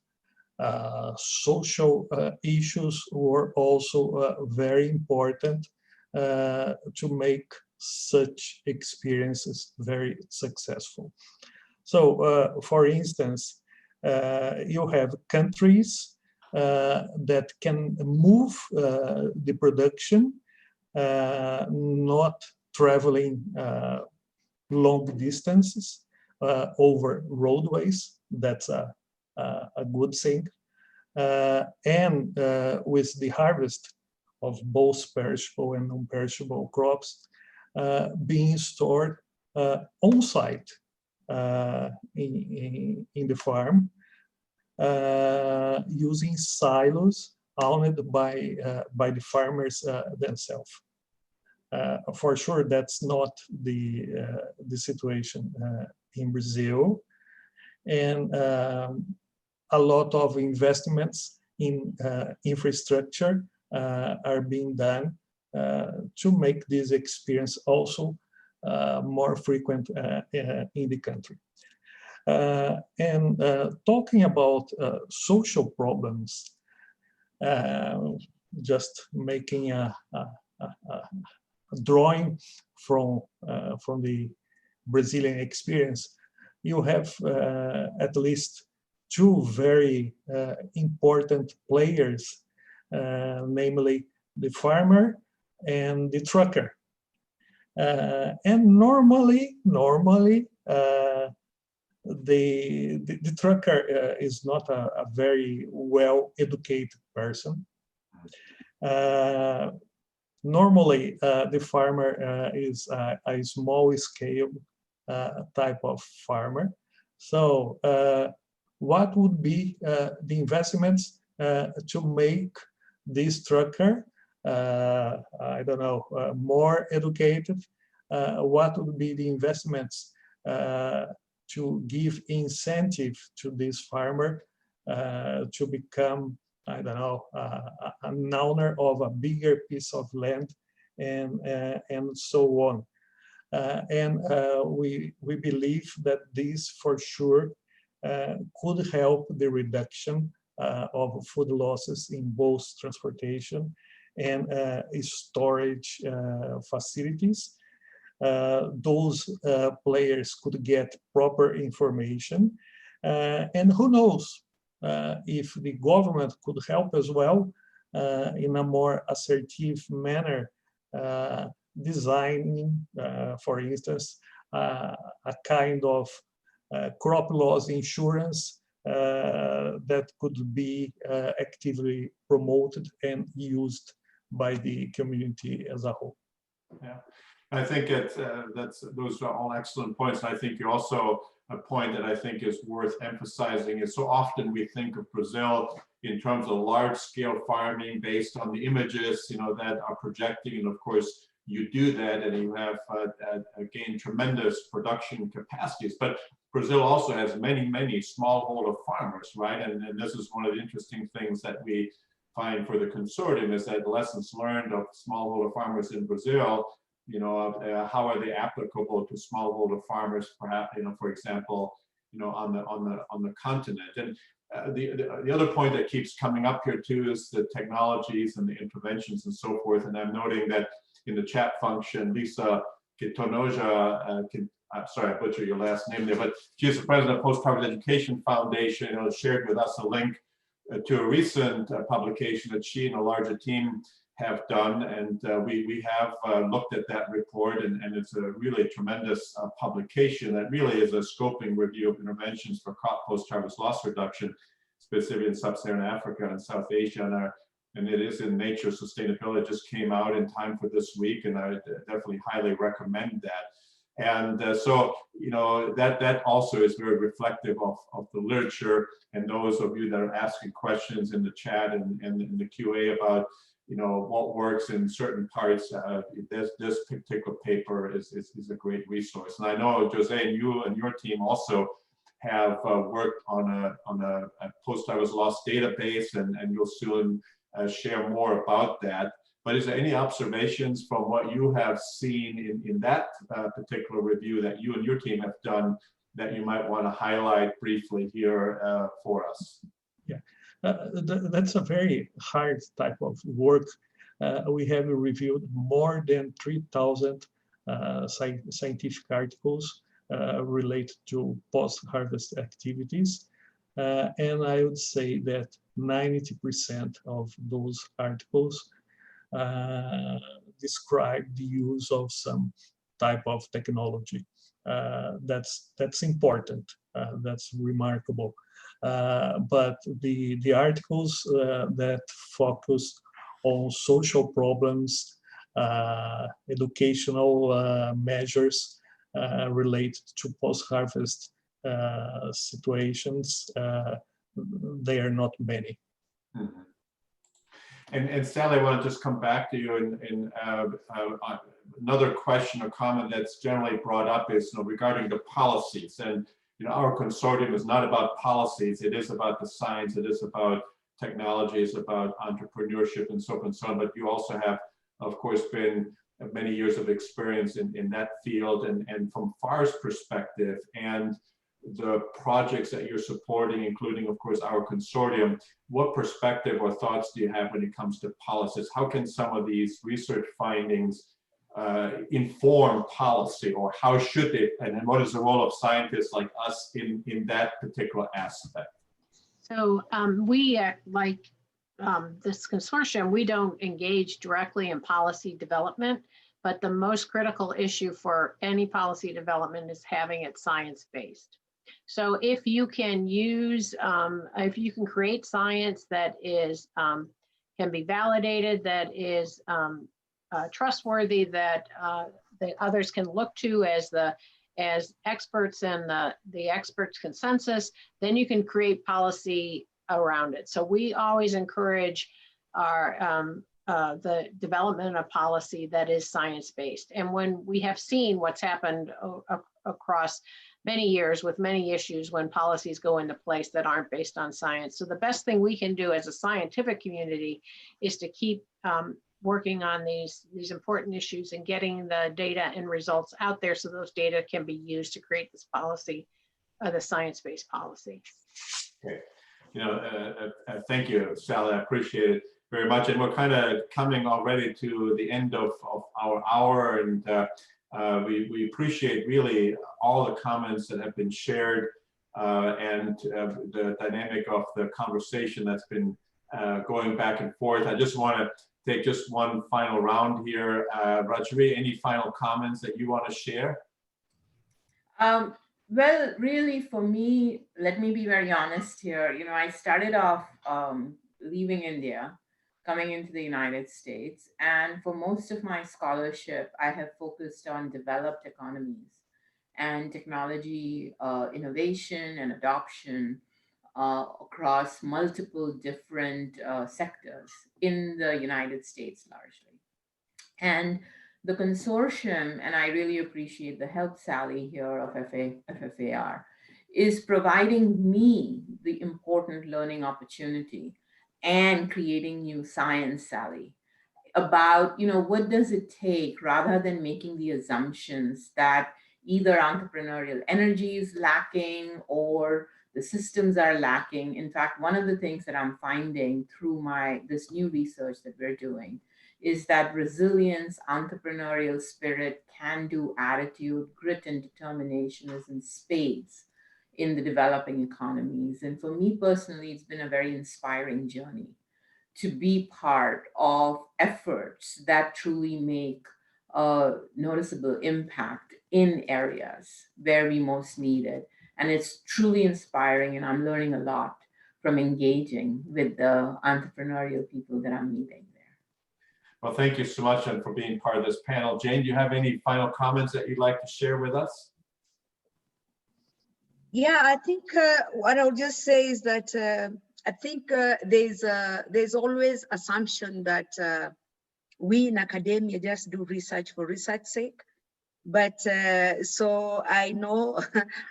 social issues were also very important to make such experiences very successful. So, for instance, you have countries that can move the production, not traveling long distances over roadways. That's a good thing. And with the harvest of both perishable and non-perishable crops being stored on site in the farm, using silos owned by the farmers themselves. For sure, that's not the situation in Brazil, and a lot of investments in infrastructure are being done to make this experience also more frequent in the country. And talking about social problems, just making a drawing from the Brazilian experience, you have at least two very important players, namely the farmer and the trucker. And normally, the trucker is not a very well-educated person. Normally, the farmer is a small-scale type of farmer. So, what would be the investments to make this trucker, I don't know, more educated? What would be the investments to give incentive to this farmer to become, I don't know, an owner of a bigger piece of land, and so on. And we believe that this for sure could help the reduction of food losses in both transportation and storage facilities. Those players could get proper information, and who knows if the government could help as well in a more assertive manner, designing, for instance, a kind of crop loss insurance that could be actively promoted and used by the community as a whole.
Yeah, I think those are all excellent points. And I think you also, a point that I think is worth emphasizing is so often we think of Brazil in terms of large-scale farming based on the images, you know, that are projecting. And of course, you do that and you have gained tremendous production capacities. But Brazil also has many, many smallholder farmers, right? And this is one of the interesting things that we find for the consortium, is that lessons learned of smallholder farmers in Brazil, how are they applicable to smallholder farmers, perhaps, for example, on the continent. And the other point that keeps coming up here too is the technologies and the interventions and so forth. And I'm noting that in the chat function, Lisa Kitonoja, I'm sorry, I butchered your last name there, but she's the president of Post-Harvest Education Foundation, shared with us a link to a recent publication that she and a larger team have done. And we have looked at that report, and it's a really tremendous publication that really is a scoping review of interventions for crop post-harvest loss reduction, specifically in sub-Saharan Africa and South Asia. And it is in Nature Sustainability. It just came out in time for this week, and I definitely highly recommend that. And so, that also is very reflective of the literature, and those of you that are asking questions in the chat and in the QA about, what works in certain parts, this particular paper is a great resource. And I know, Jose, and you and your team also have worked on a post-harvest loss database, and you'll soon share more about that. But is there any observations from what you have seen in that particular review that you and your team have done that you might want to highlight briefly here for us?
Yeah, that's a very hard type of work. We have reviewed more than 3,000 scientific articles related to post-harvest activities. And I would say that 90% of those articles describe the use of some type of technology. That's important. That's remarkable. But the articles that focus on social problems, educational measures related to post-harvest situations, they are not many.
Mm-hmm. And Sally, I want to just come back to you in another question or comment that's generally brought up is regarding the policies. And our consortium is not about policies; it is about the science, it is about technology, it's about entrepreneurship, and so on and so on. But you also have, of course, been many years of experience in that field, and from FAR's perspective and the projects that you're supporting, including, of course, our consortium, what perspective or thoughts do you have when it comes to policies? How can some of these research findings inform policy, or how should it, and what is the role of scientists like us in that particular aspect?
So we, like this consortium, we don't engage directly in policy development, but the most critical issue for any policy development is having it science-based. So if you can use, if you can create science that is, can be validated, that is trustworthy, that others can look to as experts and the experts' consensus, then you can create policy around it. So we always encourage our the development of policy that is science-based. And when we have seen what's happened across many years with many issues when policies go into place that aren't based on science. So the best thing we can do as a scientific community is to keep working on these important issues and getting the data and results out there so those data can be used to create this policy, the science-based policy.
Okay, thank you, Sally. I appreciate it very much. And we're kind of coming already to the end of our hour, and we appreciate really all the comments that have been shared and the dynamic of the conversation that's been going back and forth. I just want to take just one final round here. Rajvi, any final comments that you want to share?
Well, really, for me, let me be very honest here. I started off leaving India, coming into the United States. And for most of my scholarship, I have focused on developed economies and technology innovation and adoption across multiple different sectors in the United States largely. And The consortium, and I really appreciate the help, Sally, here of FFAR, is providing me the important learning opportunity and creating new science, Sally, about, what does it take, rather than making the assumptions that either entrepreneurial energy is lacking or the systems are lacking. In fact, one of the things that I'm finding through this new research that we're doing is that resilience, entrepreneurial spirit, can-do attitude, grit, and determination is in spades in the developing economies. And for me personally, it's been a very inspiring journey to be part of efforts that truly make a noticeable impact in areas where we most need it. And it's truly inspiring, and I'm learning a lot from engaging with the entrepreneurial people that I'm meeting there.
Well, thank you so much, and for being part of this panel. Jane, do you have any final comments that you'd like to share with us?
Yeah, I think what I'll just say is that I think there's always assumption that we in academia just do research for research's sake. But so I know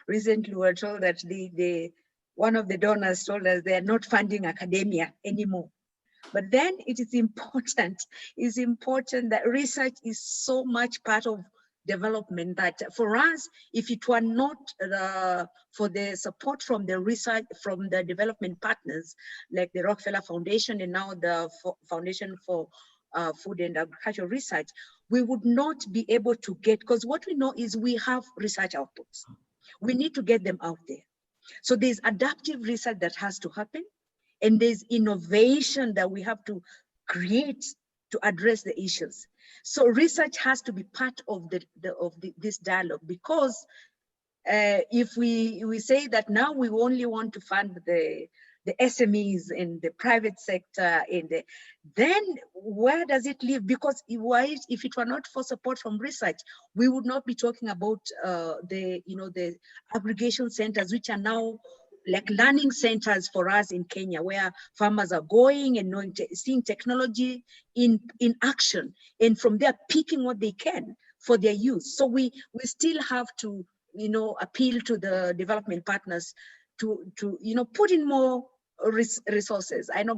recently we were told that one of the donors told us they are not funding academia anymore. But then it is important that research is so much part of development that for us, if it were not for the support from the research, from the development partners, like the Rockefeller Foundation and now the Foundation for Food and Agricultural Research, we would not be able to get, because what we know is we have research outputs. We need to get them out there. So there's adaptive research that has to happen, and there's innovation that we have to create to address the issues. So research has to be part of this dialogue, because if we say that now we only want to fund the SMEs in the private sector, then where does it live? Because if it were not for support from research, we would not be talking about the aggregation centers, which are now like learning centers for us in Kenya, where farmers are going and seeing technology in action, and from there picking what they can for their use. So we still have to appeal to the development partners to put in more resources. I know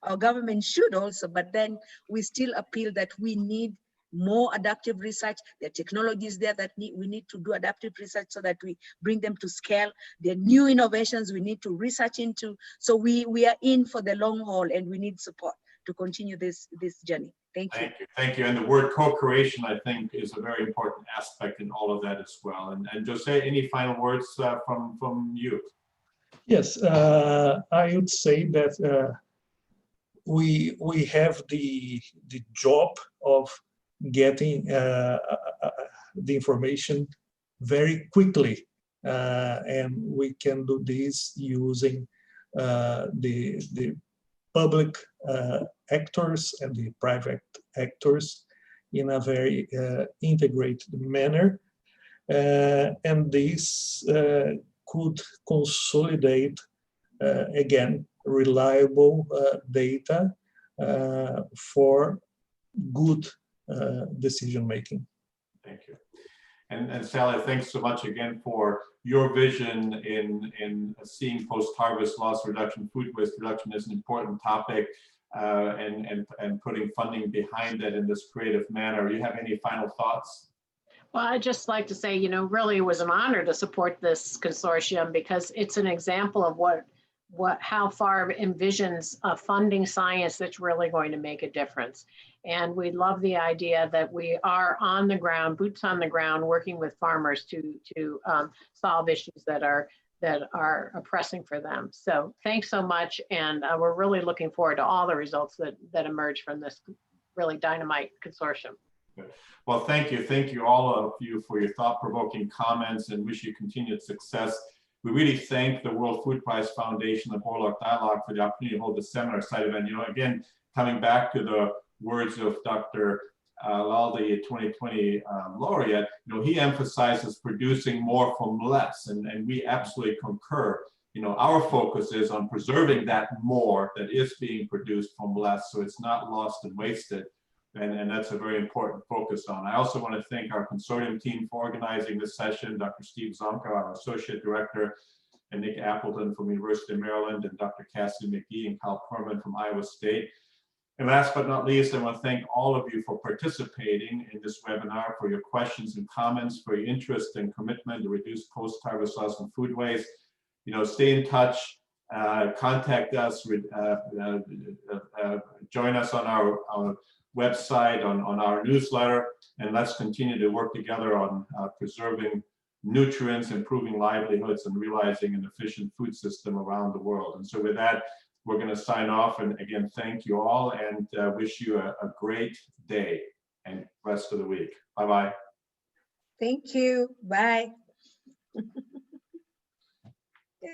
our government should also, but then we still appeal that we need more adaptive research. There are technologies there that we need to do adaptive research so that we bring them to scale. There are new innovations we need to research into. So we are in for the long haul, and we need support to continue this journey. Thank you.
Thank you. And the word co-creation, I think, is a very important aspect in all of that as well. And Jose, any final words from you?
Yes, I would say that we have the job of getting the information very quickly, and we can do this using the public actors and the private actors in a very integrated manner, and this could consolidate again reliable data for good decision making.
Thank you. And Sally, thanks so much again for your vision in seeing post-harvest loss reduction, food waste reduction as an important topic, and putting funding behind it in this creative manner. You have any final thoughts?
Well, I'd just like to say, really it was an honor to support this consortium, because it's an example of how far it envisions funding science that's really going to make a difference. And we love the idea that we are on the ground, boots on the ground, working with farmers to solve issues that are pressing for them. So thanks so much. And we're really looking forward to all the results that emerge from this really dynamite consortium.
Well, thank you all of you for your thought-provoking comments, and wish you continued success. We really thank the World Food Prize Foundation, the Borlaug Dialogue, for the opportunity to hold this seminar site event. Again, coming back to the words of Dr. Lalde, 2020 laureate, he emphasizes producing more from less, and we absolutely concur. Our focus is on preserving that more that is being produced from less, so it's not lost and wasted. And that's a very important focus on. I also want to thank our consortium team for organizing this session, Dr. Steve Zonka, our Associate Director, and Nick Appleton from University of Maryland, and Dr. Cassidy McGee and Kyle Perman from Iowa State. And last but not least, I want to thank all of you for participating in this webinar, for your questions and comments, for your interest and commitment to reduce post-harvest loss and food waste. You know, stay in touch, contact us, join us on our website, on our newsletter, and let's continue to work together on preserving nutrients, improving livelihoods, and realizing an efficient food system around the world. And so with that, we're going to sign off, and again, thank you all, and wish you a great day and rest of the week. Bye-bye.
Thank you. Bye. Yeah.